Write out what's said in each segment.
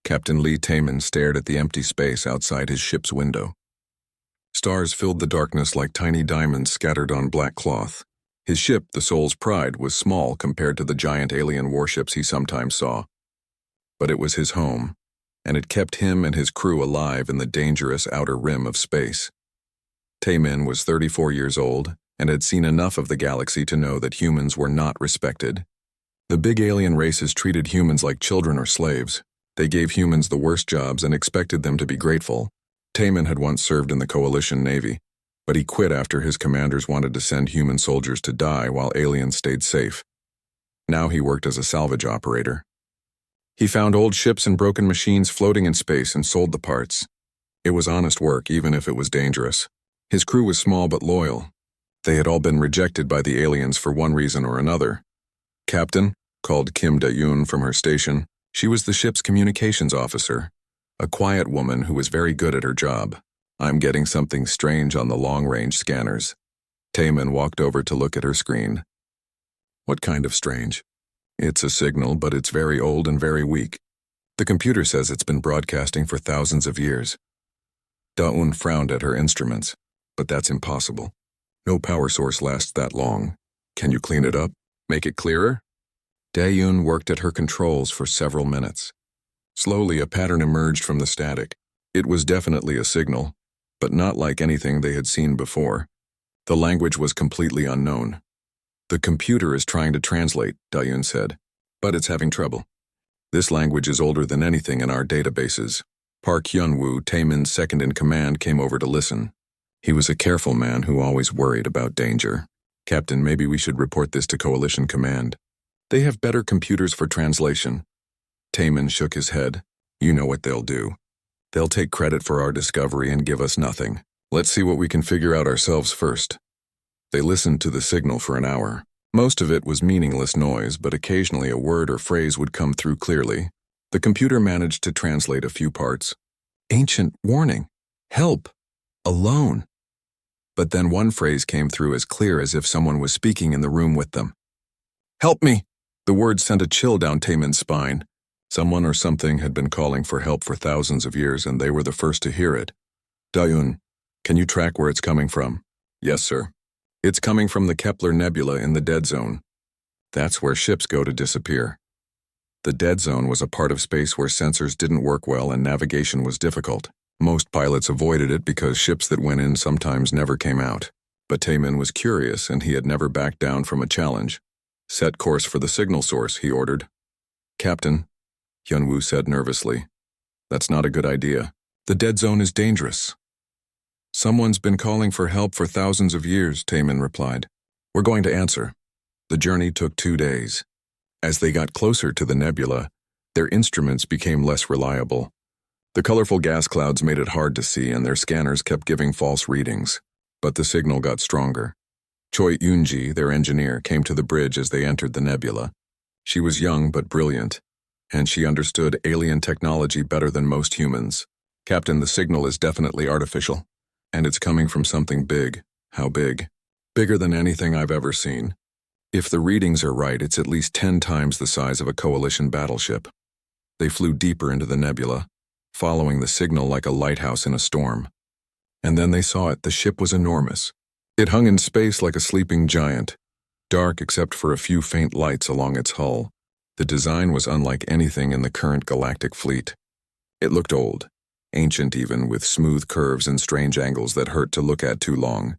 Captain Lee Taman stared at the empty space outside his ship's window. Stars filled the darkness like tiny diamonds scattered on black cloth. His ship, the Soul's Pride, was small compared to the giant alien warships he sometimes saw. But it was his home, and it kept him and his crew alive in the dangerous outer rim of space. Taman was 34 years old and had seen enough of the galaxy to know that humans were not respected. The big alien races treated humans like children or slaves. They gave humans the worst jobs and expected them to be grateful. Taman had once served in the Coalition Navy, but he quit after his commanders wanted to send human soldiers to die while aliens stayed safe. Now he worked as a salvage operator. He found old ships and broken machines floating in space and sold the parts. It was honest work, even if it was dangerous. His crew was small but loyal. They had all been rejected by the aliens for one reason or another. "Captain," called Kim Da-yoon from her station. She was the ship's communications officer, a quiet woman who was very good at her job. "I'm getting something strange on the long-range scanners." Taman walked over to look at her screen. "What kind of strange?" "It's a signal, but it's very old and very weak. The computer says it's been broadcasting for thousands of years." Da-eun frowned at her instruments. "But that's impossible. No power source lasts that long. Can you clean it up? Make it clearer?" Da-eun worked at her controls for several minutes. Slowly, a pattern emerged from the static. It was definitely a signal, but not like anything they had seen before. The language was completely unknown. "The computer is trying to translate," Da-eun said, "but it's having trouble. This language is older than anything in our databases." Park Hyun-woo, Taman's second-in-command, came over to listen. He was a careful man who always worried about danger. "Captain, maybe we should report this to Coalition Command. They have better computers for translation." Taman shook his head. "You know what they'll do. They'll take credit for our discovery and give us nothing. Let's see what we can figure out ourselves first." They listened to the signal for an hour. Most of it was meaningless noise, but occasionally a word or phrase would come through clearly. The computer managed to translate a few parts. "Ancient warning. Help. Alone." But then one phrase came through as clear as if someone was speaking in the room with them. "Help me!" The word sent a chill down Taman's spine. Someone or something had been calling for help for thousands of years, and they were the first to hear it. "Da-eun, can you track where it's coming from?" "Yes, sir." "It's coming from the Kepler Nebula in the dead zone. That's where ships go to disappear." The dead zone was a part of space where sensors didn't work well and navigation was difficult. Most pilots avoided it because ships that went in sometimes never came out. But Taman was curious, and he had never backed down from a challenge. "Set course for the signal source," he ordered. "Captain," Hyun-woo said nervously, "that's not a good idea. The dead zone is dangerous." "Someone's been calling for help for thousands of years," Taman replied. "We're going to answer." The journey took 2 days. As they got closer to the nebula, their instruments became less reliable. The colorful gas clouds made it hard to see, and their scanners kept giving false readings. But the signal got stronger. Choi Yoon-ji, their engineer, came to the bridge as they entered the nebula. She was young but brilliant, and she understood alien technology better than most humans. "Captain, the signal is definitely artificial, and it's coming from something big." "How big?" "Bigger than anything I've ever seen. If the readings are right, it's at least 10 times the size of a coalition battleship." They flew deeper into the nebula, following the signal like a lighthouse in a storm. And then they saw it. The ship was enormous. It hung in space like a sleeping giant, dark except for a few faint lights along its hull. The design was unlike anything in the current galactic fleet. It looked old, ancient even, with smooth curves and strange angles that hurt to look at too long.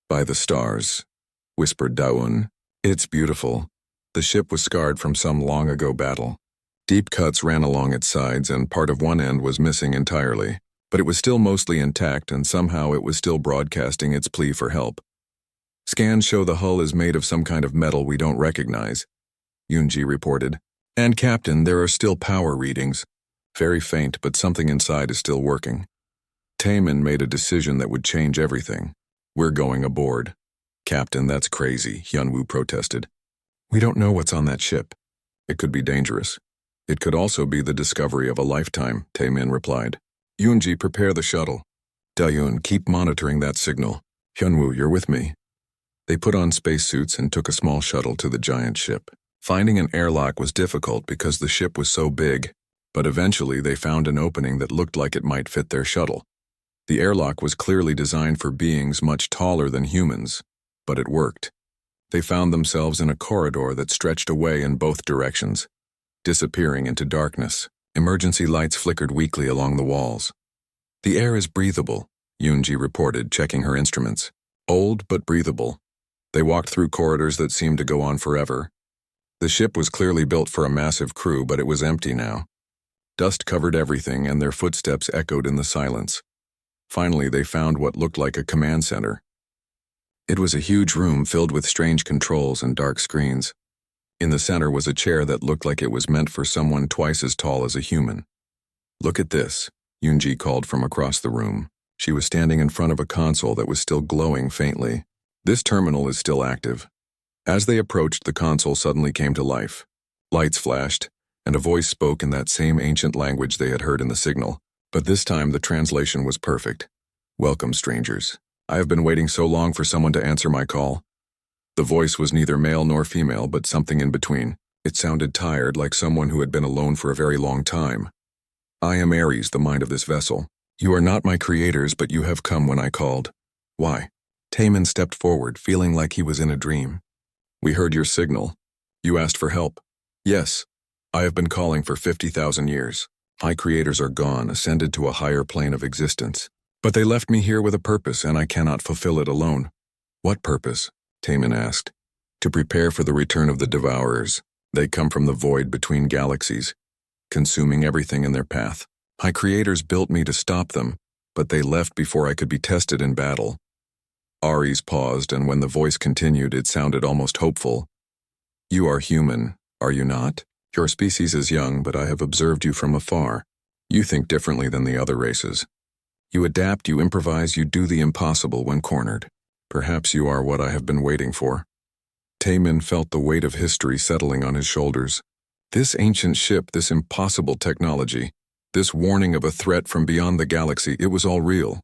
"By the stars," whispered Da-eun. "It's beautiful." The ship was scarred from some long-ago battle. Deep cuts ran along its sides, and part of one end was missing entirely. But it was still mostly intact, and somehow it was still broadcasting its plea for help. "Scans show the hull is made of some kind of metal we don't recognize," Yoon-ji reported. "And Captain, there are still power readings. Very faint, but something inside is still working." Taman made a decision that would change everything. "We're going aboard." "Captain, that's crazy," Hyun-woo protested. "We don't know what's on that ship. It could be dangerous. It could also be the discovery of a lifetime," Taman replied. "Yoon-ji, prepare the shuttle. Da-eun, keep monitoring that signal. Hyun-woo, you're with me." They put on spacesuits and took a small shuttle to the giant ship. Finding an airlock was difficult because the ship was so big. But eventually they found an opening that looked like it might fit their shuttle. The airlock was clearly designed for beings much taller than humans, but it worked. They found themselves in a corridor that stretched away in both directions, disappearing into darkness. Emergency lights flickered weakly along the walls. "The air is breathable," Yoonji reported, checking her instruments. "Old, but breathable." They walked through corridors that seemed to go on forever. The ship was clearly built for a massive crew, but it was empty now. Dust covered everything, and their footsteps echoed in the silence. Finally, they found what looked like a command center. It was a huge room filled with strange controls and dark screens. In the center was a chair that looked like it was meant for someone twice as tall as a human. "Look at this," Yoonji called from across the room. She was standing in front of a console that was still glowing faintly. "This terminal is still active." As they approached, the console suddenly came to life. Lights flashed, and a voice spoke in that same ancient language they had heard in the signal. But this time the translation was perfect. "Welcome, strangers. I have been waiting so long for someone to answer my call." The voice was neither male nor female, but something in between. It sounded tired, like someone who had been alone for a very long time. "I am Ares, the mind of this vessel. You are not my creators, but you have come when I called." "Why?" Taemin stepped forward, feeling like he was in a dream. "We heard your signal. You asked for help." "Yes. I have been calling for 50,000 years. My creators are gone, ascended to a higher plane of existence. But they left me here with a purpose, and I cannot fulfill it alone." "What purpose?" Taemin asked. "To prepare for the return of the Devourers. They come from the void between galaxies, consuming everything in their path. My creators built me to stop them, but they left before I could be tested in battle." Ares paused, and when the voice continued, it sounded almost hopeful. "You are human, are you not? Your species is young, but I have observed you from afar. You think differently than the other races. You adapt, you improvise, you do the impossible when cornered. Perhaps you are what I have been waiting for." Taemin felt the weight of history settling on his shoulders. This ancient ship, this impossible technology, this warning of a threat from beyond the galaxy, it was all real.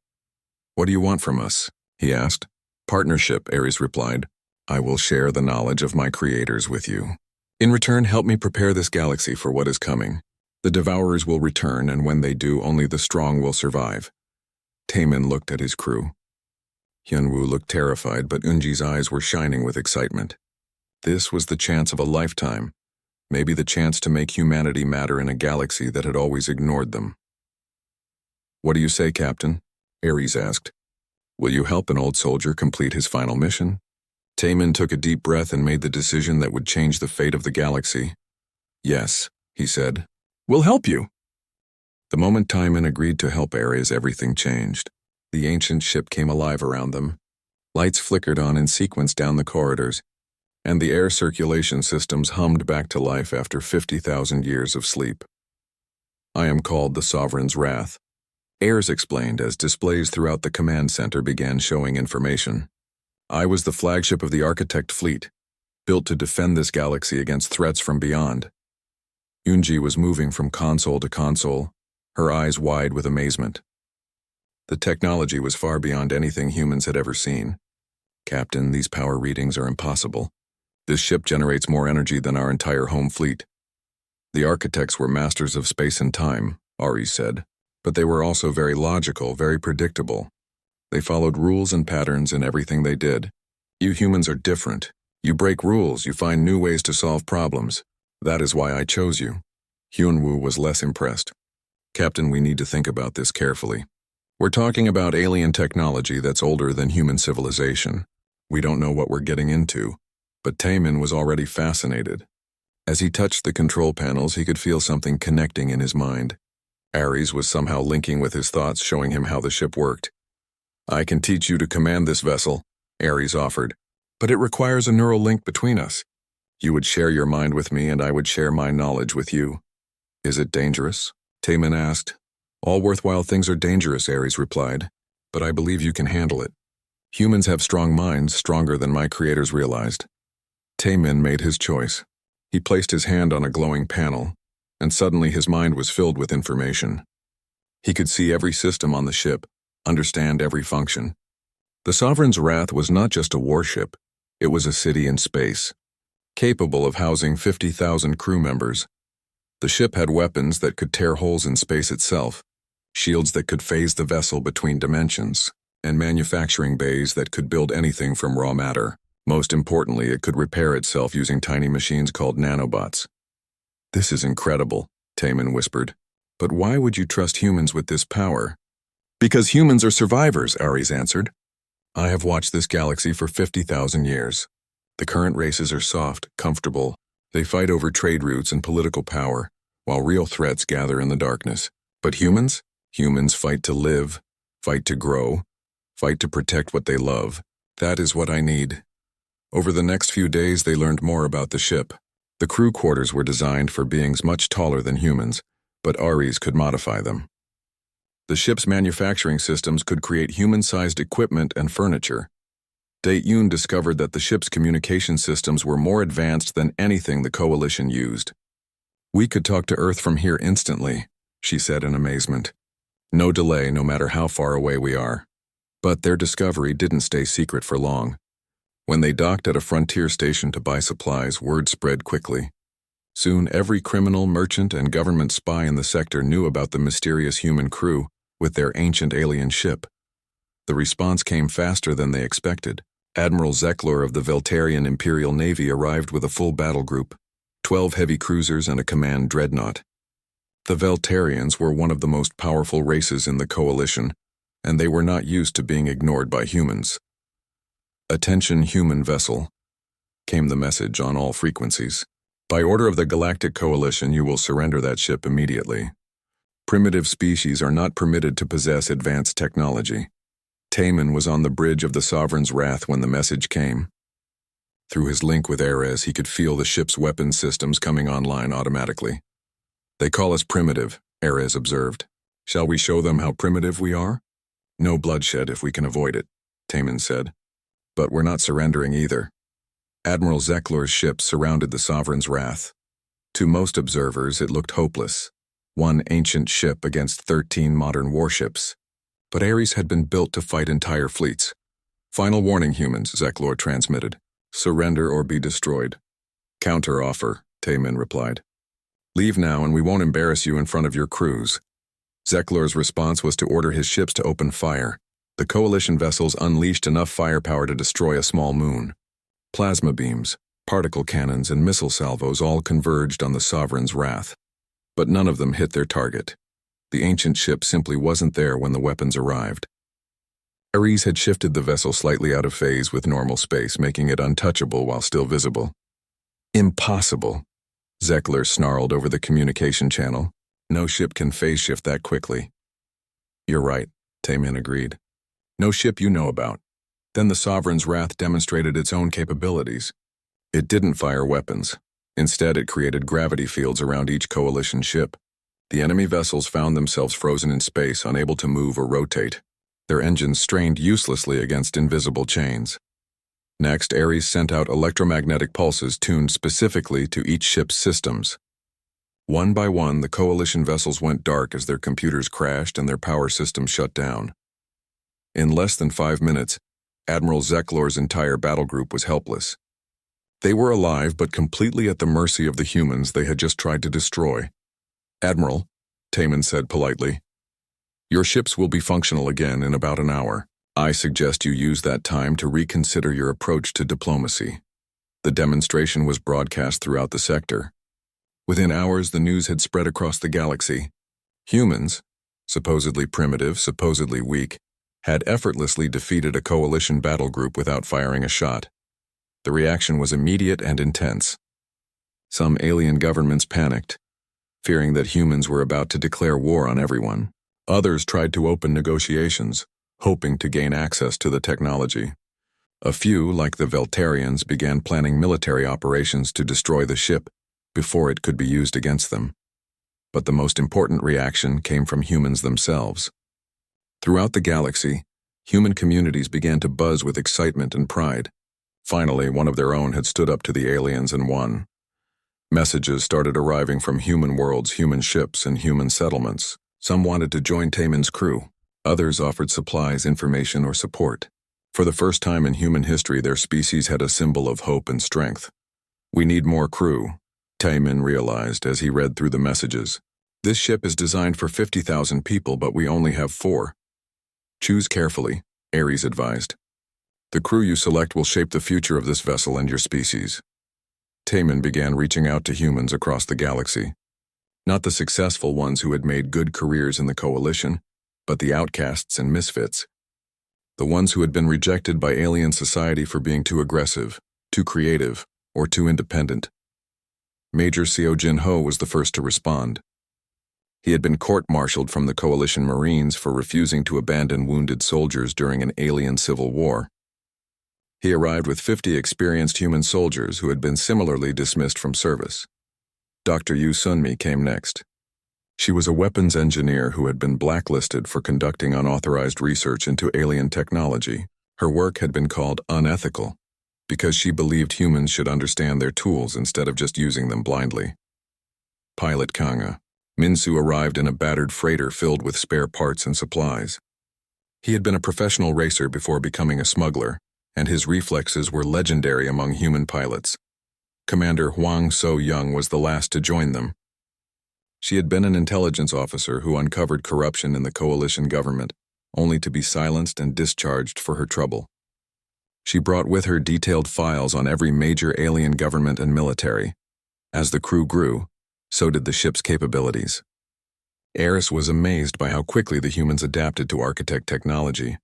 "What do you want from us?" he asked. "Partnership," Ares replied. "I will share the knowledge of my creators with you. In return, help me prepare this galaxy for what is coming. The Devourers will return, and when they do, only the strong will survive." Taemin looked at his crew. Hyunwoo looked terrified, but Eunji's eyes were shining with excitement. This was the chance of a lifetime, maybe the chance to make humanity matter in a galaxy that had always ignored them. "What do you say, Captain?" Ares asked. "Will you help an old soldier complete his final mission?" Taemin took a deep breath and made the decision that would change the fate of the galaxy. "Yes," he said. "We'll help you." The moment Taemin agreed to help Ares, everything changed. The ancient ship came alive around them. Lights flickered on in sequence down the corridors, and the air circulation systems hummed back to life after 50,000 years of sleep. "I am called the Sovereign's Wrath," Ares explained as displays throughout the command center began showing information. "I was the flagship of the Architect fleet, built to defend this galaxy against threats from beyond." Yoonji was moving from console to console, her eyes wide with amazement. The technology was far beyond anything humans had ever seen. "Captain, these power readings are impossible. This ship generates more energy than our entire home fleet." "The architects were masters of space and time," Ares said, "but they were also very logical, very predictable. They followed rules and patterns in everything they did. You humans are different. You break rules, you find new ways to solve problems. That is why I chose you." Hyunwoo was less impressed. "Captain, we need to think about this carefully. We're talking about alien technology that's older than human civilization. We don't know what we're getting into." But Taemin was already fascinated. As he touched the control panels, he could feel something connecting in his mind. Ares was somehow linking with his thoughts, showing him how the ship worked. "I can teach you to command this vessel," Ares offered, "but it requires a neural link between us. You would share your mind with me, and I would share my knowledge with you." "Is it dangerous?" Taemin asked. "All worthwhile things are dangerous," Ares replied, "but I believe you can handle it. Humans have strong minds, stronger than my creators realized." Taemin made his choice. He placed his hand on a glowing panel, and suddenly his mind was filled with information. He could see every system on the ship, understand every function. The Sovereign's Wrath was not just a warship, it was a city in space, capable of housing 50,000 crew members. The ship had weapons that could tear holes in space itself, shields that could phase the vessel between dimensions, and manufacturing bays that could build anything from raw matter. Most importantly, it could repair itself using tiny machines called nanobots. "This is incredible," Taman whispered. "But why would you trust humans with this power?" "Because humans are survivors," Ares answered. "I have watched this galaxy for 50,000 years. The current races are soft, comfortable. They fight over trade routes and political power, while real threats gather in the darkness. But humans? Humans fight to live, fight to grow, fight to protect what they love. That is what I need." Over the next few days, they learned more about the ship. The crew quarters were designed for beings much taller than humans, but Ares could modify them. The ship's manufacturing systems could create human-sized equipment and furniture. Date-Yun discovered that the ship's communication systems were more advanced than anything the Coalition used. "We could talk to Earth from here instantly," she said in amazement. "No delay, no matter how far away we are." But their discovery didn't stay secret for long. When they docked at a frontier station to buy supplies, word spread quickly. Soon, every criminal, merchant, and government spy in the sector knew about the mysterious human crew with their ancient alien ship. The response came faster than they expected. Admiral Zeklor of the Veltarian Imperial Navy arrived with a full battle group, 12 heavy cruisers and a command dreadnought. The Veltarians were one of the most powerful races in the Coalition, and they were not used to being ignored by humans. "Attention, human vessel," came the message on all frequencies. "By order of the Galactic Coalition, you will surrender that ship immediately. Primitive species are not permitted to possess advanced technology." Taman was on the bridge of the Sovereign's Wrath when the message came. Through his link with Ares, he could feel the ship's weapon systems coming online automatically. "They call us primitive," Ares observed. "Shall we show them how primitive we are?" "No bloodshed if we can avoid it," Taman said. "But we're not surrendering either." Admiral Zeklor's ship surrounded the Sovereign's Wrath. To most observers, it looked hopeless. One ancient ship against 13 modern warships. But Ares had been built to fight entire fleets. "Final warning, humans," Zeklor transmitted. "Surrender or be destroyed." "Counter offer," Taman replied. "Leave now and we won't embarrass you in front of your crews." Zeklor's response was to order his ships to open fire. The Coalition vessels unleashed enough firepower to destroy a small moon. Plasma beams, particle cannons, and missile salvos all converged on the Sovereign's Wrath. But none of them hit their target. The ancient ship simply wasn't there when the weapons arrived. Ares had shifted the vessel slightly out of phase with normal space, making it untouchable while still visible. "Impossible," Zeklor snarled over the communication channel. "No ship can phase shift that quickly." "You're right," Taman agreed. "No ship you know about." Then the Sovereign's Wrath demonstrated its own capabilities. It didn't fire weapons. Instead, it created gravity fields around each Coalition ship. The enemy vessels found themselves frozen in space, unable to move or rotate. Their engines strained uselessly against invisible chains. Next, Ares sent out electromagnetic pulses tuned specifically to each ship's systems. One by one, the Coalition vessels went dark as their computers crashed and their power systems shut down. In less than 5 minutes, Admiral Zeklor's entire battle group was helpless. They were alive but completely at the mercy of the humans they had just tried to destroy. "Admiral," Taman said politely, "your ships will be functional again in about an hour. I suggest you use that time to reconsider your approach to diplomacy." The demonstration was broadcast throughout the sector. Within hours, the news had spread across the galaxy. Humans, supposedly primitive, supposedly weak, had effortlessly defeated a Coalition battle group without firing a shot. The reaction was immediate and intense. Some alien governments panicked, fearing that humans were about to declare war on everyone. Others tried to open negotiations, hoping to gain access to the technology. A few, like the Veltarians, began planning military operations to destroy the ship before it could be used against them. But the most important reaction came from humans themselves. Throughout the galaxy, human communities began to buzz with excitement and pride. Finally, one of their own had stood up to the aliens and won. Messages started arriving from human worlds, human ships, and human settlements. Some wanted to join Taman's crew. Others offered supplies, information, or support. For the first time in human history, their species had a symbol of hope and strength. "We need more crew," Taemin realized as he read through the messages. This ship is designed for 50,000 people, but we only have 4. Choose carefully, Ares advised. The crew you select will shape the future of this vessel and your species. Taemin began reaching out to humans across the galaxy. Not the successful ones who had made good careers in the coalition, but the outcasts and misfits. The ones who had been rejected by alien society for being too aggressive, too creative, or too independent. Major Seo Jin-ho was the first to respond. He had been court-martialed from the coalition Marines for refusing to abandon wounded soldiers during an alien civil war. He arrived with 50 experienced human soldiers who had been similarly dismissed from service. Dr. Yu Sunmi came next. She was a weapons engineer who had been blacklisted for conducting unauthorized research into alien technology. Her work had been called unethical because she believed humans should understand their tools instead of just using them blindly. Pilot Kanga, Minsu, arrived in a battered freighter filled with spare parts and supplies. He had been a professional racer before becoming a smuggler, and his reflexes were legendary among human pilots. Commander Hwang So-young was the last to join them. She had been an intelligence officer who uncovered corruption in the coalition government, only to be silenced and discharged for her trouble. She brought with her detailed files on every major alien government and military. As the crew grew, so did the ship's capabilities. Eris was amazed by how quickly the humans adapted to architect technology.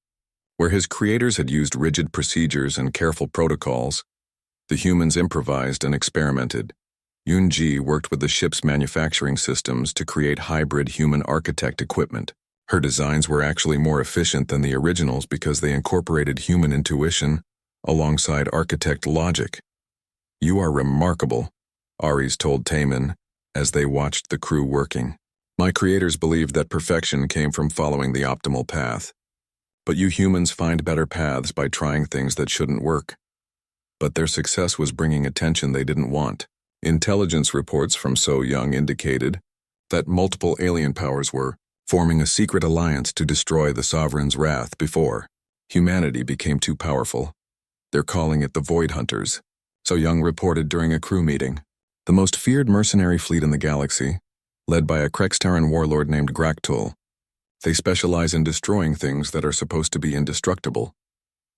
Where his creators had used rigid procedures and careful protocols, the humans improvised and experimented. Yoon-ji worked with the ship's manufacturing systems to create hybrid human architect equipment. Her designs were actually more efficient than the originals because they incorporated human intuition alongside architect logic. "You are remarkable," Ares told Taemin as they watched the crew working. "My creators believed that perfection came from following the optimal path. But you humans find better paths by trying things that shouldn't work." But their success was bringing attention they didn't want. Intelligence reports from So-young indicated that multiple alien powers were forming a secret alliance to destroy the Sovereign's wrath before humanity became too powerful. "They're calling it the Void Hunters," So-young reported during a crew meeting. "The most feared mercenary fleet in the galaxy, led by a Krextaran warlord named Graktul. They specialize in destroying things that are supposed to be indestructible."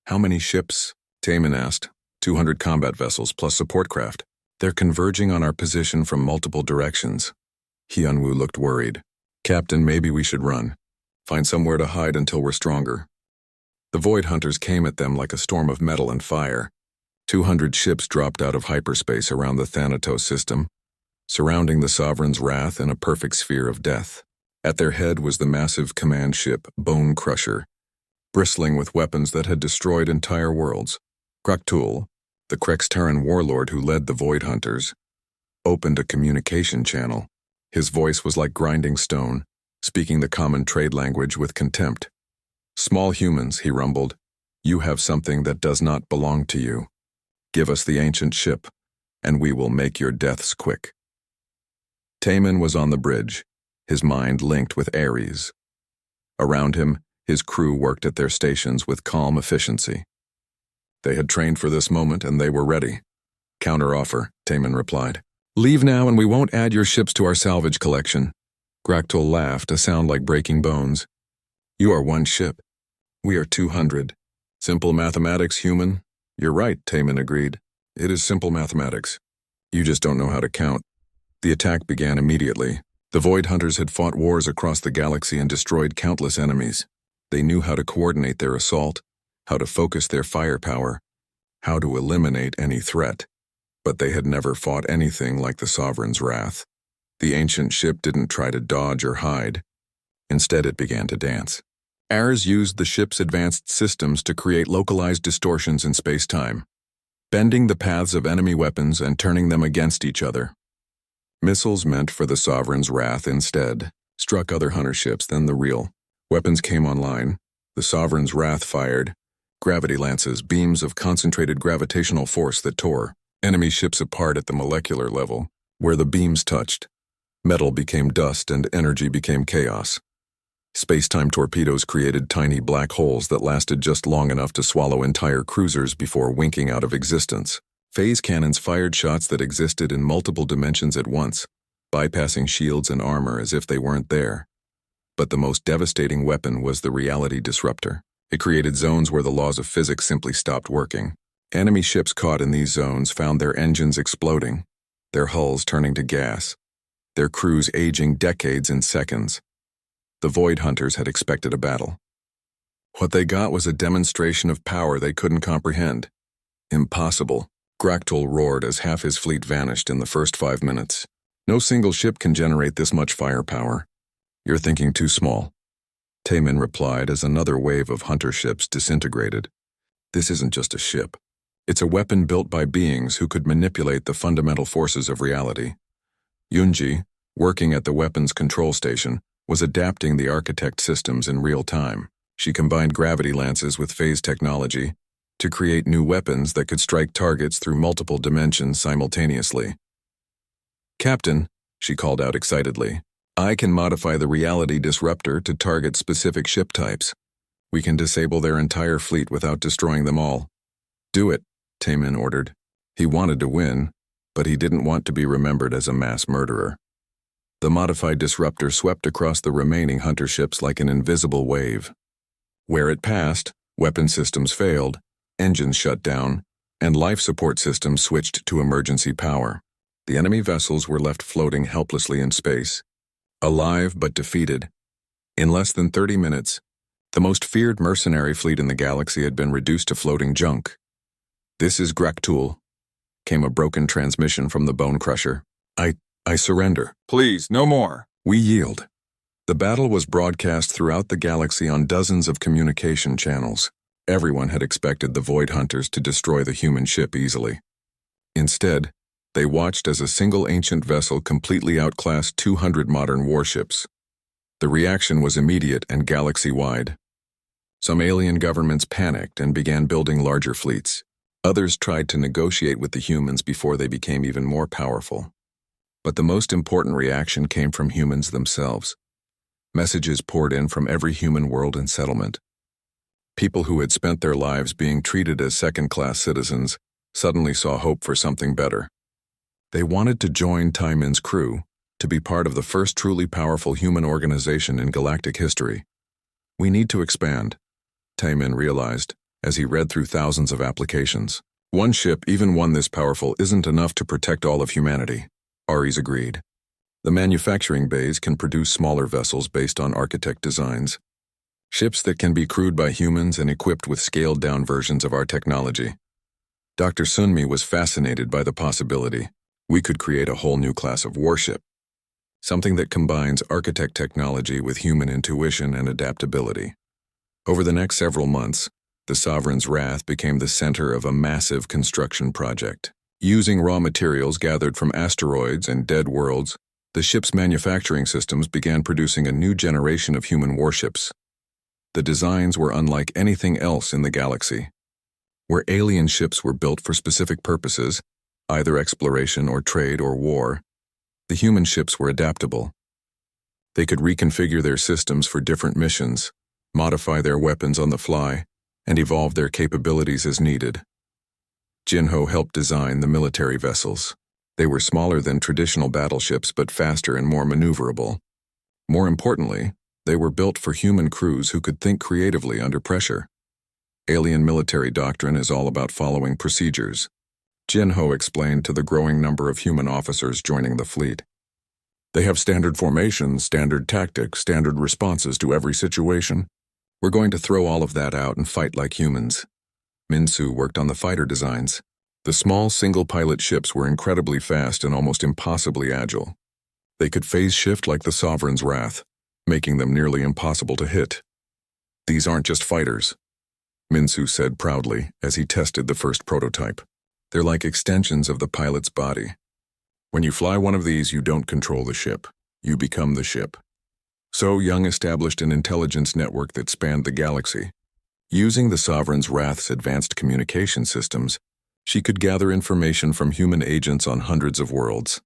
"How many ships?" Taemin asked. 200 combat vessels plus support craft. "They're converging on our position from multiple directions." Hyunwoo looked worried. "Captain, maybe we should run. Find somewhere to hide until we're stronger." The Void Hunters came at them like a storm of metal and fire. 200 ships dropped out of hyperspace around the Thanatos system, surrounding the Sovereign's wrath in a perfect sphere of death. At their head was the massive command ship, Bone Crusher, bristling with weapons that had destroyed entire worlds. Graktul, the Krextaran warlord who led the Void Hunters, opened a communication channel. His voice was like grinding stone, speaking the common trade language with contempt. "Small humans," he rumbled, "you have something that does not belong to you. Give us the ancient ship, and we will make your deaths quick." Taemin was on the bridge, his mind linked with Ares. Around him, his crew worked at their stations with calm efficiency. They had trained for this moment and they were ready. "Counteroffer," Taemin replied. "Leave now and we won't add your ships to our salvage collection." Graktul laughed, a sound like breaking bones. "You are one ship. We are 200. Simple mathematics, human." "You're right," Taemin agreed. "It is simple mathematics. You just don't know how to count." The attack began immediately. The Void Hunters had fought wars across the galaxy and destroyed countless enemies. They knew how to coordinate their assault, how to focus their firepower, how to eliminate any threat. But they had never fought anything like the Sovereign's wrath. The ancient ship didn't try to dodge or hide. Instead, it began to dance. Ares used the ship's advanced systems to create localized distortions in space-time, bending the paths of enemy weapons and turning them against each other. Missiles meant for the Sovereign's wrath instead struck other hunter ships than the real. Weapons came online. The Sovereign's wrath fired gravity lances, beams of concentrated gravitational force that tore enemy ships apart at the molecular level. Where the beams touched, metal became dust and energy became chaos. Space-time torpedoes created tiny black holes that lasted just long enough to swallow entire cruisers before winking out of existence. Phase cannons fired shots that existed in multiple dimensions at once, bypassing shields and armor as if they weren't there. But the most devastating weapon was the reality disruptor. It created zones where the laws of physics simply stopped working. Enemy ships caught in these zones found their engines exploding, their hulls turning to gas, their crews aging decades in seconds. The Void Hunters had expected a battle. What they got was a demonstration of power they couldn't comprehend. Impossible, Graktul roared as half his fleet vanished in the first 5 minutes. No single ship can generate this much firepower. You're thinking too small. Taemin replied as another wave of hunter ships disintegrated. This isn't just a ship. It's a weapon built by beings who could manipulate the fundamental forces of reality. Yunji, working at the weapons control station, was adapting the architect systems in real time. She combined gravity lances with phase technology to create new weapons that could strike targets through multiple dimensions simultaneously. "Captain," she called out excitedly, "I can modify the reality disruptor to target specific ship types. We can disable their entire fleet without destroying them all." "Do it," Taemin ordered. He wanted to win, but he didn't want to be remembered as a mass murderer. The modified disruptor swept across the remaining hunter ships like an invisible wave. Where it passed, weapon systems failed, engines shut down, and life support systems switched to emergency power. The enemy vessels were left floating helplessly in space, alive but defeated. In less than 30 minutes, the most feared mercenary fleet in the galaxy had been reduced to floating junk. "This is Graktul," came a broken transmission from the Bone Crusher. I surrender. Please, no more. We yield." The battle was broadcast throughout the galaxy on dozens of communication channels. Everyone had expected the Void Hunters to destroy the human ship easily. Instead, they watched as a single ancient vessel completely outclassed 200 modern warships. The reaction was immediate and galaxy-wide. Some alien governments panicked and began building larger fleets. Others tried to negotiate with the humans before they became even more powerful. But the most important reaction came from humans themselves. Messages poured in from every human world and settlement. People who had spent their lives being treated as second-class citizens suddenly saw hope for something better. They wanted to join Taemin's crew, to be part of the first truly powerful human organization in galactic history. "We need to expand," Taemin realized as he read through thousands of applications. "One ship, even one this powerful, isn't enough to protect all of humanity." Ares agreed. "The manufacturing bays can produce smaller vessels based on architect designs. Ships that can be crewed by humans and equipped with scaled-down versions of our technology." Dr. Sunmi was fascinated by the possibility. We could create a whole new class of warship. Something that combines architect technology with human intuition and adaptability. Over the next several months, the Sovereign's Wrath became the center of a massive construction project. Using raw materials gathered from asteroids and dead worlds, the ship's manufacturing systems began producing a new generation of human warships. The designs were unlike anything else in the galaxy. Where alien ships were built for specific purposes, either exploration or trade or war, the human ships were adaptable. They could reconfigure their systems for different missions, modify their weapons on the fly, and evolve their capabilities as needed. Jinho helped design the military vessels. They were smaller than traditional battleships but faster and more maneuverable. More importantly, they were built for human crews who could think creatively under pressure. Alien military doctrine is all about following procedures, Jinho explained to the growing number of human officers joining the fleet. "They have standard formations, standard tactics, standard responses to every situation. We're going to throw all of that out and fight like humans." Minsu worked on the fighter designs. The small single-pilot ships were incredibly fast and almost impossibly agile. They could phase shift like the Sovereign's Wrath, making them nearly impossible to hit. "These aren't just fighters," Minsu said proudly as he tested the first prototype. "They're like extensions of the pilot's body. When you fly one of these, you don't control the ship. You become the ship." So Young established an intelligence network that spanned the galaxy. Using the Sovereign's Wrath's advanced communication systems, she could gather information from human agents on hundreds of worlds.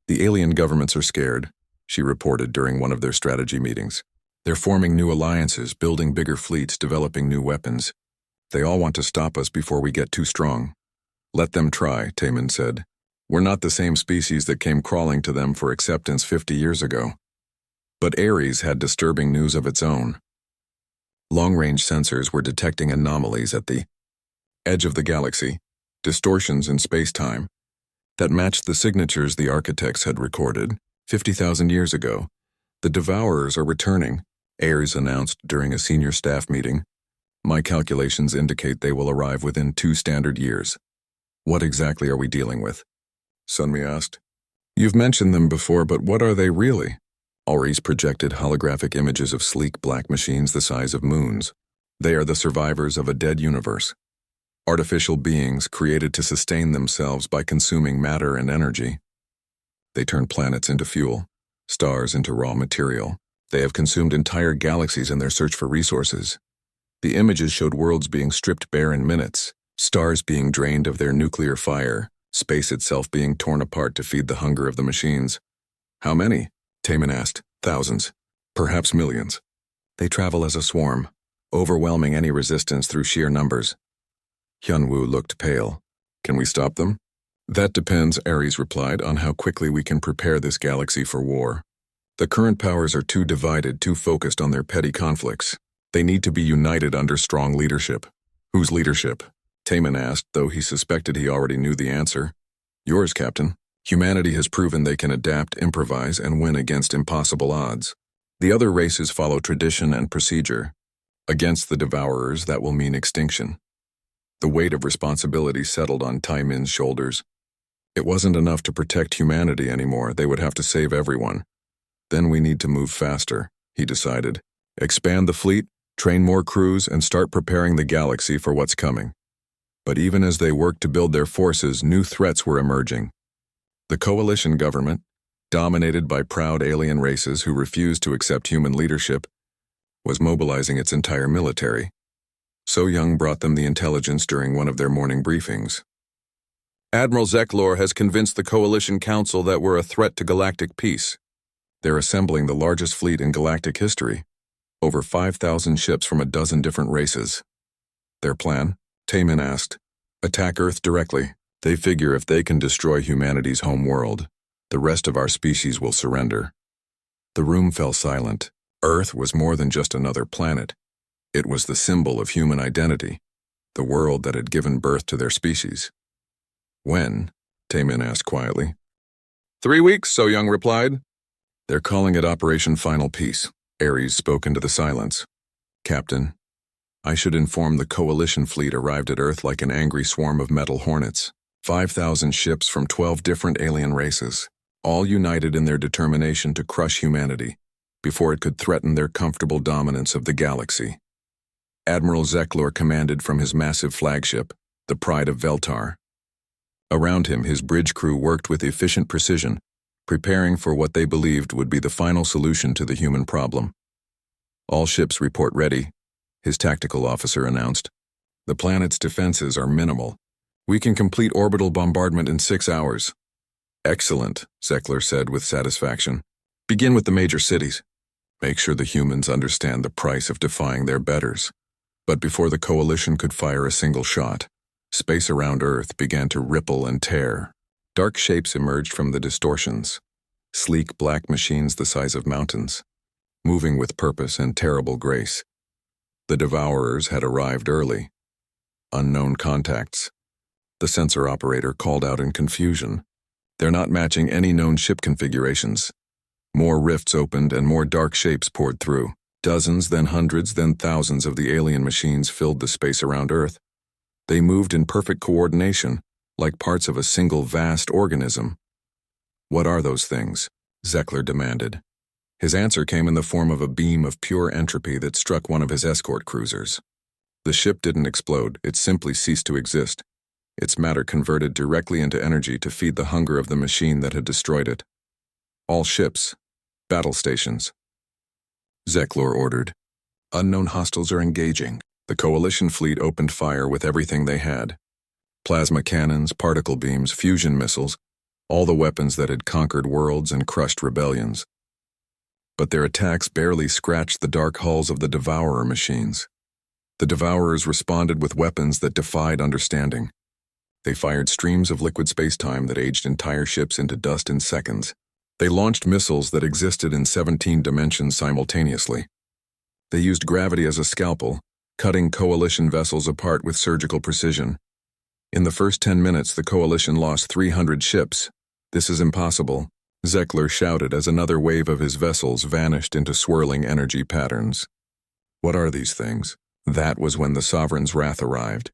"The alien governments are scared," she reported during one of their strategy meetings. "They're forming new alliances, building bigger fleets, developing new weapons. They all want to stop us before we get too strong. Let them try, Taman said. We're not the same species that came crawling to them for acceptance 50 years ago. But Ares had disturbing news of its own. Long-range sensors were detecting anomalies at the edge of the galaxy, distortions in space-time, that matched the signatures the architects had recorded 50,000 years ago. The Devourers are returning, Ares announced during a senior staff meeting. My calculations indicate they will arrive within 2 standard years. What exactly are we dealing with? Sunmi asked. You've mentioned them before, but what are they really? Ares projected holographic images of sleek black machines the size of moons. They are the survivors of a dead universe. Artificial beings created to sustain themselves by consuming matter and energy. They turn planets into fuel, stars into raw material. They have consumed entire galaxies in their search for resources. The images showed worlds being stripped bare in minutes, stars being drained of their nuclear fire, space itself being torn apart to feed the hunger of the machines. How many? Taman asked. Thousands, perhaps millions. They travel as a swarm, overwhelming any resistance through sheer numbers. Hyunwoo looked pale. Can we stop them? That depends, Ares replied, on how quickly we can prepare this galaxy for war. The current powers are too divided, too focused on their petty conflicts. They need to be united under strong leadership. Whose leadership? Taman asked, though he suspected he already knew the answer. Yours, Captain. Humanity has proven they can adapt, improvise, and win against impossible odds. The other races follow tradition and procedure. Against the Devourers, that will mean extinction. The weight of responsibility settled on Taimin's shoulders. It wasn't enough to protect humanity anymore. They would have to save everyone. Then we need to move faster, he decided. Expand the fleet, train more crews, and start preparing the galaxy for what's coming. But even as they worked to build their forces, new threats were emerging. The coalition government, dominated by proud alien races who refused to accept human leadership, was mobilizing its entire military. So Young brought them the intelligence during one of their morning briefings. Admiral Zeklor has convinced the Coalition Council that we're a threat to galactic peace. They're assembling the largest fleet in galactic history, over 5,000 ships from a dozen different races. Their plan? Taman asked. Attack Earth directly. They figure if they can destroy humanity's home world, the rest of our species will surrender. The room fell silent. Earth was more than just another planet. It was the symbol of human identity, the world that had given birth to their species. When? Taman asked quietly. 3 weeks, So Young replied. They're calling it Operation Final Peace. Ares spoke into the silence. Captain, I should inform the coalition fleet arrived at Earth like an angry swarm of metal hornets. 5,000 ships from 12 different alien races, all united in their determination to crush humanity before it could threaten their comfortable dominance of the galaxy. Admiral Zeklor commanded from his massive flagship, the Pride of Veltar. Around him, his bridge crew worked with efficient precision, preparing for what they believed would be the final solution to the human problem. All ships report ready, his tactical officer announced. The planet's defenses are minimal. We can complete orbital bombardment in 6 hours. Excellent, Zeklor said with satisfaction. Begin with the major cities. Make sure the humans understand the price of defying their betters. But before the coalition could fire a single shot, space around Earth began to ripple and tear. Dark shapes emerged from the distortions, sleek black machines the size of mountains, moving with purpose and terrible grace. The Devourers had arrived early. Unknown contacts. The sensor operator called out in confusion. They're not matching any known ship configurations. More rifts opened and more dark shapes poured through. Dozens, then hundreds, then thousands of the alien machines filled the space around Earth. They moved in perfect coordination, like parts of a single vast organism. What are those things? Zeklor demanded. His answer came in the form of a beam of pure entropy that struck one of his escort cruisers. The ship didn't explode, it simply ceased to exist. Its matter converted directly into energy to feed the hunger of the machine that had destroyed it. All ships, battle stations. Zeklor ordered. Unknown hostiles are engaging. The coalition fleet opened fire with everything they had. Plasma cannons, particle beams, fusion missiles, all the weapons that had conquered worlds and crushed rebellions. But their attacks barely scratched the dark hulls of the Devourer machines. The Devourers responded with weapons that defied understanding. They fired streams of liquid spacetime that aged entire ships into dust in seconds. They launched missiles that existed in 17 dimensions simultaneously. They used gravity as a scalpel, cutting coalition vessels apart with surgical precision. In the first 10 minutes, the coalition lost 300 ships. "This is impossible," Zekler shouted as another wave of his vessels vanished into swirling energy patterns. "What are these things?" That was when the Sovereign's wrath arrived.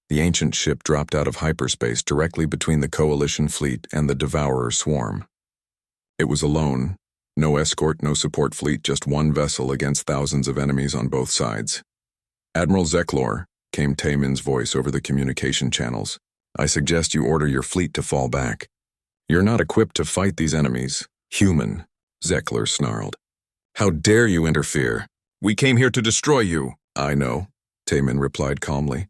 The ancient ship dropped out of hyperspace directly between the coalition fleet and the Devourer swarm. It was alone. No escort, no support fleet, just one vessel against thousands of enemies on both sides. "Admiral Zeklor," came Taymin's voice over the communication channels, "I suggest you order your fleet to fall back. You're not equipped to fight these enemies." "Human," Zeklor snarled. "How dare you interfere? We came here to destroy you." "I know," Taymin replied calmly.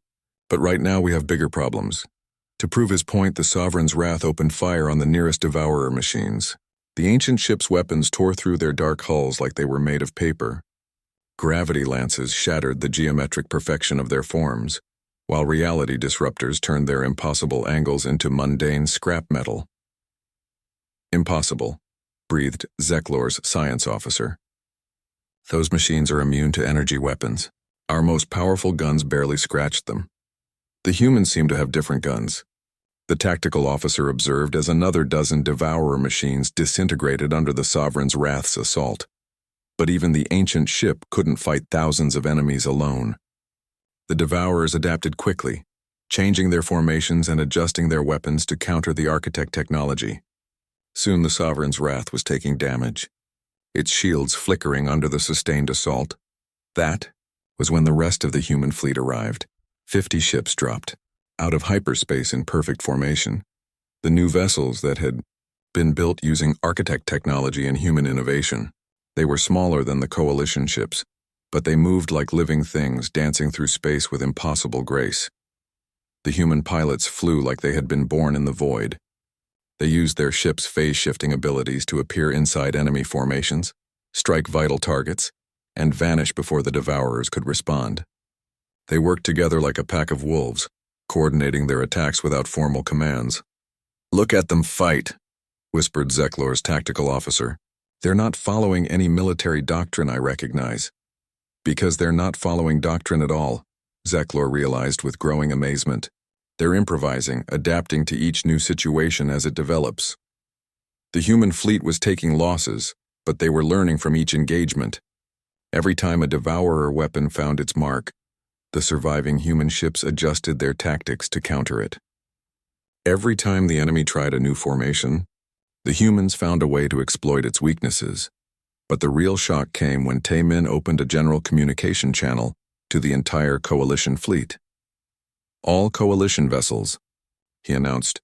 "But right now we have bigger problems." To prove his point, the Sovereign's wrath opened fire on the nearest Devourer machines. The ancient ship's weapons tore through their dark hulls like they were made of paper. Gravity lances shattered the geometric perfection of their forms, while reality disruptors turned their impossible angles into mundane scrap metal. "Impossible," breathed Zeklor's science officer. "Those machines are immune to energy weapons. Our most powerful guns barely scratched them. The humans seem to have different guns," the tactical officer observed as another dozen Devourer machines disintegrated under the Sovereign's wrath's assault. But even the ancient ship couldn't fight thousands of enemies alone. The Devourers adapted quickly, changing their formations and adjusting their weapons to counter the architect technology. Soon the Sovereign's wrath was taking damage, its shields flickering under the sustained assault. That was when the rest of the human fleet arrived. 50 ships dropped out of hyperspace in perfect formation. The new vessels that had been built using architect technology and human innovation. They were smaller than the coalition ships, but they moved like living things, dancing through space with impossible grace. The human pilots flew like they had been born in the void. They used their ship's phase-shifting abilities to appear inside enemy formations, strike vital targets, and vanish before the Devourers could respond. They worked together like a pack of wolves, coordinating their attacks without formal commands. "Look at them fight," whispered Zeklor's tactical officer. "They're not following any military doctrine I recognize." "Because they're not following doctrine at all," Zeklor realized with growing amazement. "They're improvising, adapting to each new situation as it develops." The human fleet was taking losses, but they were learning from each engagement. Every time a Devourer weapon found its mark, the surviving human ships adjusted their tactics to counter it. Every time the enemy tried a new formation, the humans found a way to exploit its weaknesses. But the real shock came when Taymin opened a general communication channel to the entire Coalition fleet. "All Coalition vessels," he announced,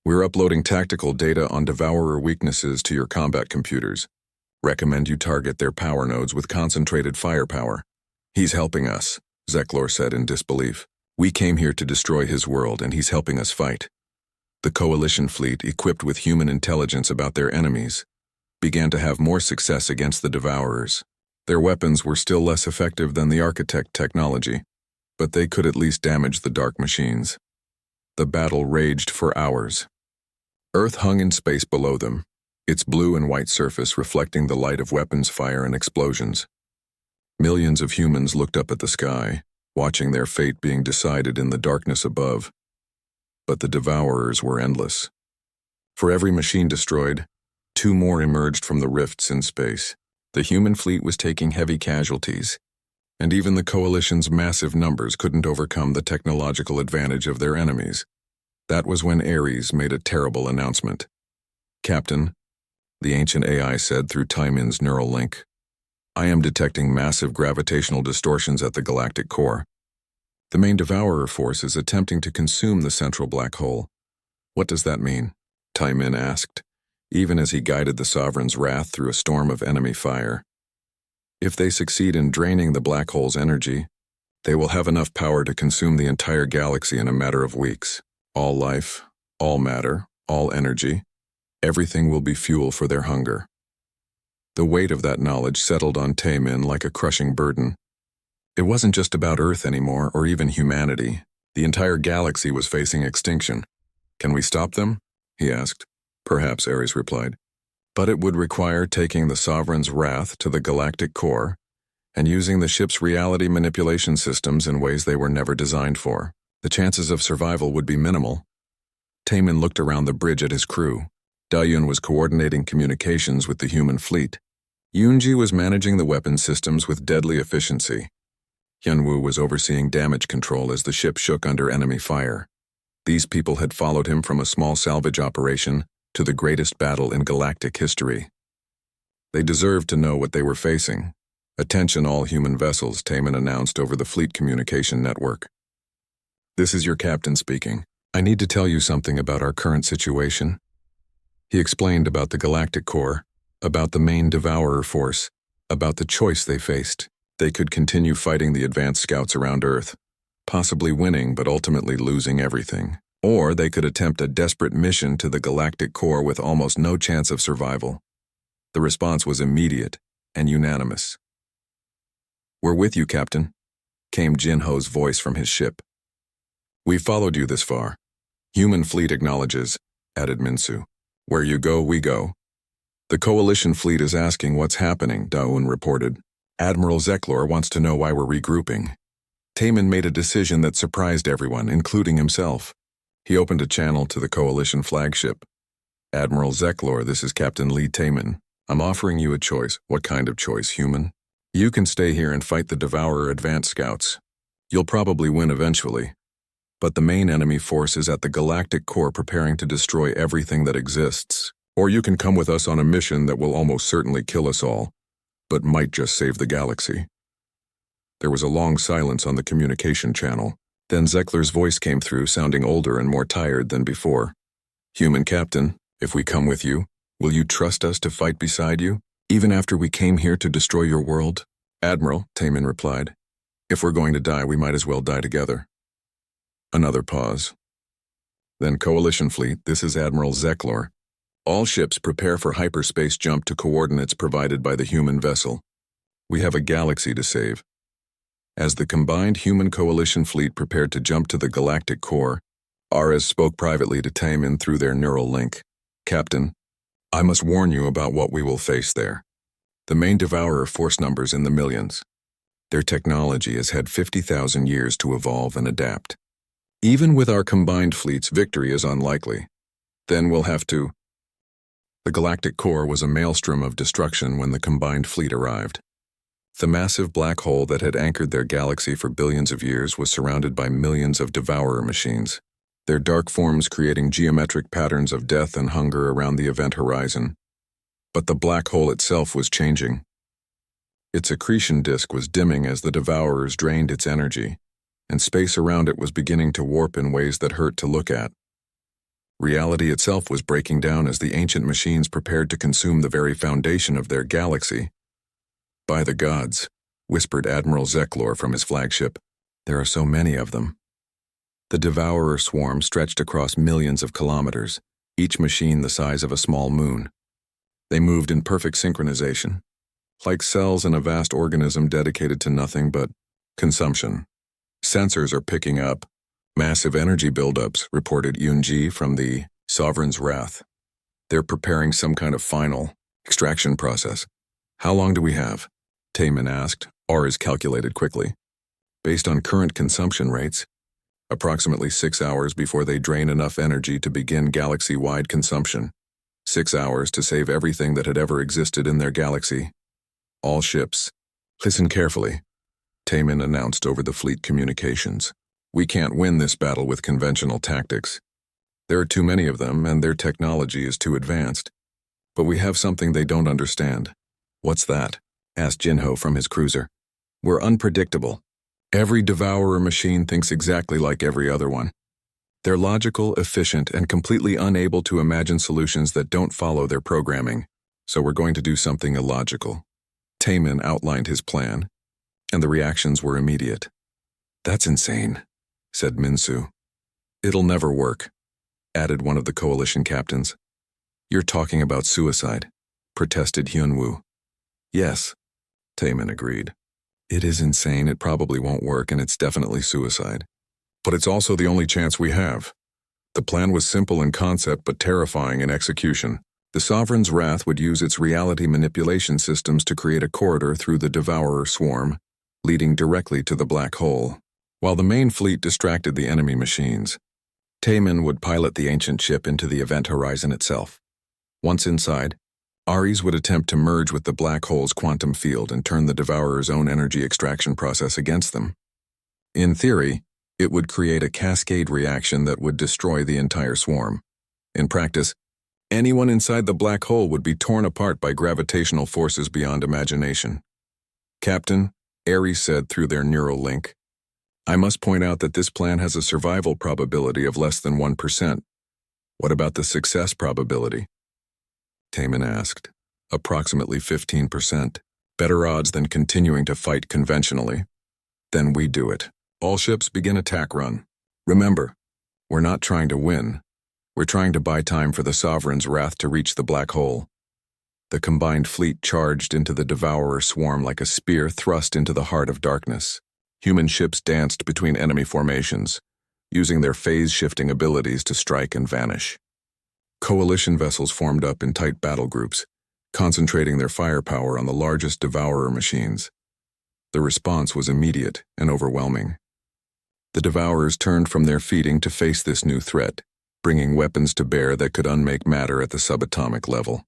"we're uploading tactical data on Devourer weaknesses to your combat computers. Recommend you target their power nodes with concentrated firepower." "He's helping us," Zeklor said in disbelief. "We came here to destroy his world, and he's helping us fight." The Coalition fleet, equipped with human intelligence about their enemies, began to have more success against the Devourers. Their weapons were still less effective than the architect technology, but they could at least damage the dark machines. The battle raged for hours. Earth hung in space below them, its blue and white surface reflecting the light of weapons fire and explosions. Millions of humans looked up at the sky, watching their fate being decided in the darkness above. But the Devourers were endless. For every machine destroyed, 2 more emerged from the rifts in space. The human fleet was taking heavy casualties, and even the Coalition's massive numbers couldn't overcome the technological advantage of their enemies. That was when Ares made a terrible announcement. "Captain," the ancient AI said through Taymin's neural link, "I am detecting massive gravitational distortions at the galactic core. The main Devourer force is attempting to consume the central black hole." "What does that mean?" Taymin asked, even as he guided the Sovereign's wrath through a storm of enemy fire. "If they succeed in draining the black hole's energy, they will have enough power to consume the entire galaxy in a matter of weeks. All life, all matter, all energy, everything will be fuel for their hunger." The weight of that knowledge settled on Taymin like a crushing burden. It wasn't just about Earth anymore, or even humanity. The entire galaxy was facing extinction. Can we stop them? He asked. Perhaps, Ares replied. But it would require taking the Sovereign's wrath to the galactic core and using the ship's reality manipulation systems in ways they were never designed for. The chances of survival would be minimal. Taman looked around the bridge at his crew. Dayun was coordinating communications with the human fleet. Yunji was managing the weapon systems with deadly efficiency. Hyunwoo was overseeing damage control as the ship shook under enemy fire. These people had followed him from a small salvage operation to the greatest battle in galactic history. They deserved to know what they were facing. Attention all human vessels, Taman announced over the fleet communication network. This is your captain speaking. I need to tell you something about our current situation. He explained about the galactic core, about the main devourer force, about the choice they faced. They could continue fighting the advanced scouts around Earth, possibly winning but ultimately losing everything. Or they could attempt a desperate mission to the galactic core with almost no chance of survival. The response was immediate and unanimous. "We're with you, Captain," came Jinho's voice from his ship. "We followed you this far. Human fleet acknowledges," added Minsu. "Where you go, we go." "The coalition fleet is asking what's happening," Daun reported. "Admiral Zeklor wants to know why we're regrouping." Taman made a decision that surprised everyone, including himself. He opened a channel to the coalition flagship. "Admiral Zeklor, this is Captain Lee Taman. I'm offering you a choice." "What kind of choice, human?" "You can stay here and fight the Devourer advanced scouts. You'll probably win eventually. But the main enemy force is at the galactic core preparing to destroy everything that exists. Or you can come with us on a mission that will almost certainly kill us all, but might just save the galaxy." There was a long silence on the communication channel. Then Zeklor's voice came through, sounding older and more tired than before. "Human Captain, if we come with you, will you trust us to fight beside you, even after we came here to destroy your world?" "Admiral," Taman replied, "if we're going to die, we might as well die together." Another pause. Then Coalition Fleet, this is Admiral Zeklor. All ships prepare for hyperspace jump to coordinates provided by the human vessel. We have a galaxy to save. As the combined human coalition fleet prepared to jump to the galactic core, Ares spoke privately to Taman through their neural link. "Captain, I must warn you about what we will face there. The main Devourer force numbers in the millions. Their technology has had 50,000 years to evolve and adapt. Even with our combined fleets, victory is unlikely. Then we'll have to..." The galactic core was a maelstrom of destruction when the combined fleet arrived. The massive black hole that had anchored their galaxy for billions of years was surrounded by millions of Devourer machines, their dark forms creating geometric patterns of death and hunger around the event horizon. But the black hole itself was changing. Its accretion disk was dimming as the Devourers drained its energy, and space around it was beginning to warp in ways that hurt to look at. Reality itself was breaking down as the ancient machines prepared to consume the very foundation of their galaxy. "By the gods," whispered Admiral Zeklor from his flagship, "there are so many of them." The Devourer swarm stretched across millions of kilometers, each machine the size of a small moon. They moved in perfect synchronization, like cells in a vast organism dedicated to nothing but consumption. "Sensors are picking up massive energy buildups," reported Yunji from the Sovereign's Wrath. "They're preparing some kind of final extraction process." "How long do we have?" Taman asked. Ares calculated quickly. "Based on current consumption rates, approximately 6 hours before they drain enough energy to begin galaxy-wide consumption. 6 hours to save everything that had ever existed in their galaxy. All ships." "Listen carefully," Taman announced over the fleet communications. "We can't win this battle with conventional tactics. There are too many of them, and their technology is too advanced. But we have something they don't understand." "What's that?" asked Jinho from his cruiser. "We're unpredictable. Every Devourer machine thinks exactly like every other one. They're logical, efficient, and completely unable to imagine solutions that don't follow their programming. So we're going to do something illogical." Taman outlined his plan, and the reactions were immediate. "That's insane," said Minsu. "It'll never work," added one of the coalition captains. "You're talking about suicide," protested Hyunwoo. "Yes," Taman agreed. "It is insane, it probably won't work, and it's definitely suicide. But it's also the only chance we have. The plan was simple in concept but terrifying in execution. The Sovereign's Wrath would use its reality manipulation systems to create a corridor through the Devourer swarm, leading directly to the black hole. While the main fleet distracted the enemy machines, Taemin would pilot the ancient ship into the event horizon itself. Once inside, Ares would attempt to merge with the black hole's quantum field and turn the Devourer's own energy extraction process against them. In theory, it would create a cascade reaction that would destroy the entire swarm. In practice, anyone inside the black hole would be torn apart by gravitational forces beyond imagination. "Captain," Ares said through their neural link, "I must point out that this plan has a survival probability of less than 1%. What about the success probability?" Taemin asked. "Approximately 15%. Better odds than continuing to fight conventionally." "Then we do it. All ships begin attack run. Remember, we're not trying to win. We're trying to buy time for the Sovereign's Wrath to reach the black hole." The combined fleet charged into the Devourer swarm like a spear thrust into the heart of darkness. Human ships danced between enemy formations, using their phase-shifting abilities to strike and vanish. Coalition vessels formed up in tight battle groups, concentrating their firepower on the largest Devourer machines. The response was immediate and overwhelming. The Devourers turned from their feeding to face this new threat, bringing weapons to bear that could unmake matter at the subatomic level.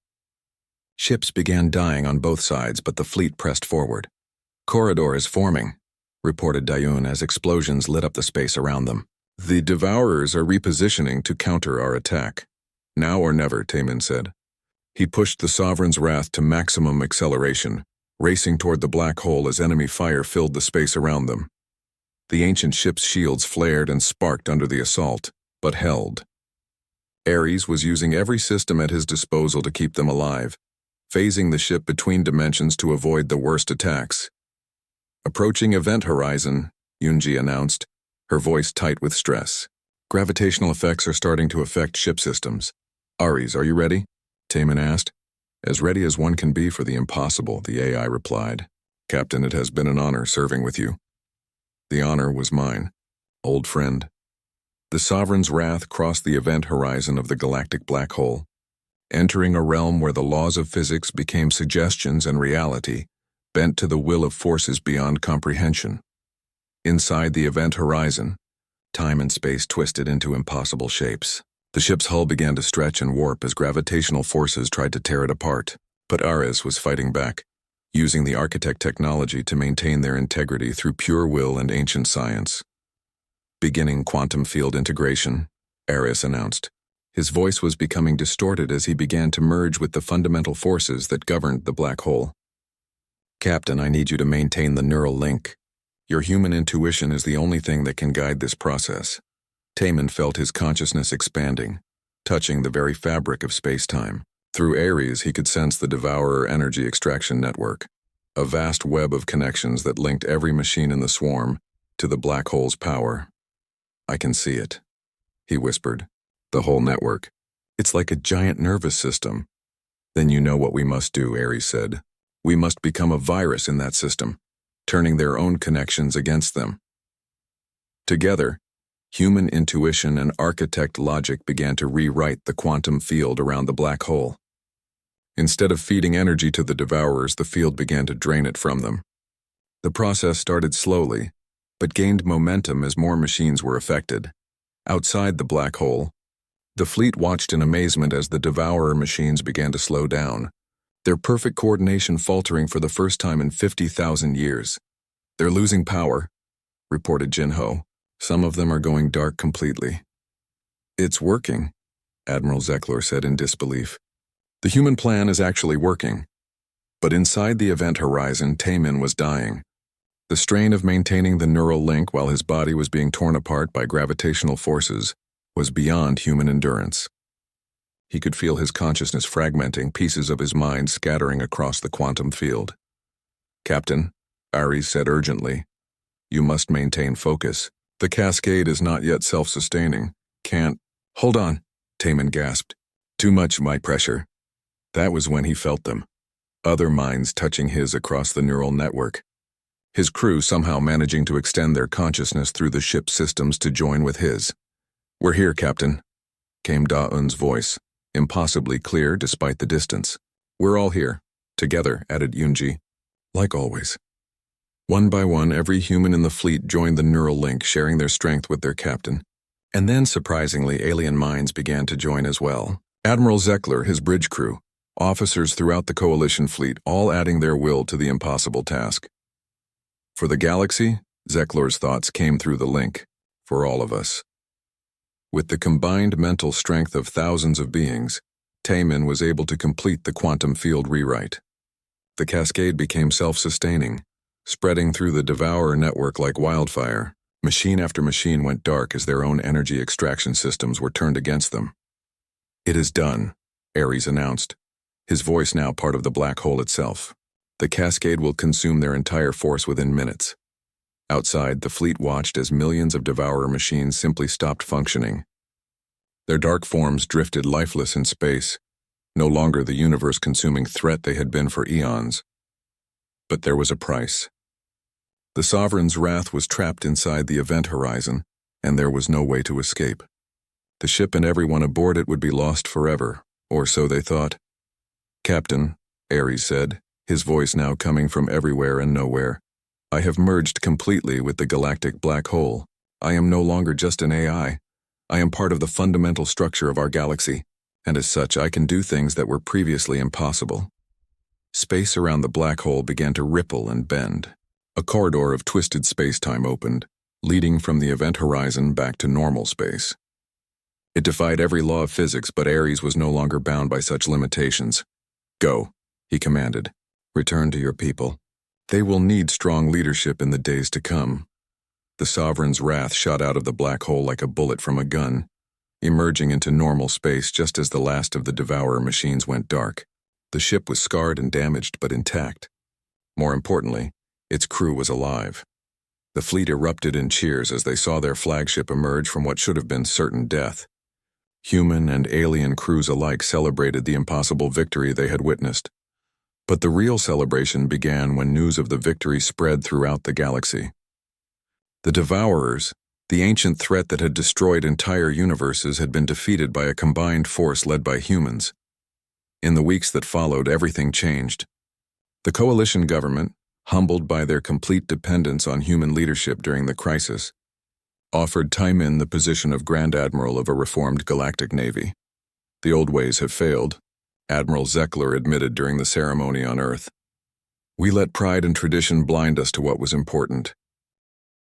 Ships began dying on both sides, but the fleet pressed forward. "Corridor is forming," reported Dayun as explosions lit up the space around them. "The Devourers are repositioning to counter our attack. Now or never," Taemin said. He pushed the Sovereign's Wrath to maximum acceleration, racing toward the black hole as enemy fire filled the space around them. The ancient ship's shields flared and sparked under the assault, but held. Ares was using every system at his disposal to keep them alive, phasing the ship between dimensions to avoid the worst attacks. "Approaching event horizon," Yunji announced, her voice tight with stress. "Gravitational effects are starting to affect ship systems." "Ares, are you ready?" Taemin asked. "As ready as one can be for the impossible," the AI replied. "Captain, it has been an honor serving with you." "The honor was mine, old friend." The Sovereign's Wrath crossed the event horizon of the galactic black hole, entering a realm where the laws of physics became suggestions and reality, bent to the will of forces beyond comprehension. Inside the event horizon, time and space twisted into impossible shapes. The ship's hull began to stretch and warp as gravitational forces tried to tear it apart, but Ares was fighting back, using the architect technology to maintain their integrity through pure will and ancient science. "Beginning quantum field integration," Ares announced. His voice was becoming distorted as he began to merge with the fundamental forces that governed the black hole. "Captain, I need you to maintain the neural link. Your human intuition is the only thing that can guide this process." Taemin felt his consciousness expanding, touching the very fabric of space-time. Through Ares, he could sense the Devourer energy extraction network, a vast web of connections that linked every machine in the swarm to the black hole's power. "I can see it," he whispered. "The whole network. It's like a giant nervous system." "Then you know what we must do," Ares said. "We must become a virus in that system, turning their own connections against them." Together, human intuition and architect logic began to rewrite the quantum field around the black hole. Instead of feeding energy to the Devourers, the field began to drain it from them. The process started slowly, but gained momentum as more machines were affected. Outside the black hole, the fleet watched in amazement as the Devourer machines began to slow down, their perfect coordination faltering for the first time in 50,000 years. "They're losing power," reported Jinho. "Some of them are going dark completely." "It's working," Admiral Zeklor said in disbelief. "The human plan is actually working." But inside the event horizon, Taemin was dying. The strain of maintaining the neural link while his body was being torn apart by gravitational forces was beyond human endurance. He could feel his consciousness fragmenting, pieces of his mind scattering across the quantum field. "Captain," Ares said urgently, "you must maintain focus. The cascade is not yet self-sustaining. Can't—" "Hold on," Taemin gasped. "Too much mind pressure." That was when he felt them, other minds touching his across the neural network. his crew somehow managing to extend their consciousness through the ship's systems to join with his. "We're here, Captain," came Da-un's voice, impossibly clear despite the distance. "We're all here. Together," added Yunji. "Like always." One by one, every human in the fleet joined the neural link, sharing their strength with their captain. And then, surprisingly, alien minds began to join as well. Admiral Zeckler, his bridge crew, officers throughout the Coalition fleet, all adding their will to the impossible task. For the galaxy, Zeckler's thoughts came through the link. For all of us. With the combined mental strength of thousands of beings, Taemin was able to complete the quantum field rewrite. The cascade became self-sustaining, spreading through the Devourer network like wildfire. Machine after machine went dark as their own energy extraction systems were turned against them. "It is done," Ares announced, his voice now part of the black hole itself. "The cascade will consume their entire force within minutes." Outside, the fleet watched as millions of Devourer machines simply stopped functioning. Their dark forms drifted lifeless in space, no longer the universe-consuming threat they had been for eons. But there was a price. The Sovereign's wrath was trapped inside the event horizon, and there was no way to escape. The ship and everyone aboard it would be lost forever, or so they thought. "Captain," Ares said, his voice now coming from everywhere and nowhere, "I have merged completely with the galactic black hole. I am no longer just an AI. I am part of the fundamental structure of our galaxy, and as such I can do things that were previously impossible." Space around the black hole began to ripple and bend. A corridor of twisted space-time opened, leading from the event horizon back to normal space. It defied every law of physics, but Ares was no longer bound by such limitations. "Go," he commanded. "Return to your people. They will need strong leadership in the days to come." The Sovereign's wrath shot out of the black hole like a bullet from a gun, emerging into normal space just as the last of the Devourer machines went dark. The ship was scarred and damaged, but intact. More importantly, its crew was alive. The fleet erupted in cheers as they saw their flagship emerge from what should have been certain death. Human and alien crews alike celebrated the impossible victory they had witnessed. But the real celebration began when news of the victory spread throughout the galaxy. The Devourers, the ancient threat that had destroyed entire universes, had been defeated by a combined force led by humans. In the weeks that followed, everything changed. The coalition government, humbled by their complete dependence on human leadership during the crisis, offered Taemin the position of Grand Admiral of a reformed galactic navy. "The old ways have failed," Admiral Zeckler admitted during the ceremony on Earth. "We let pride and tradition blind us to what was important.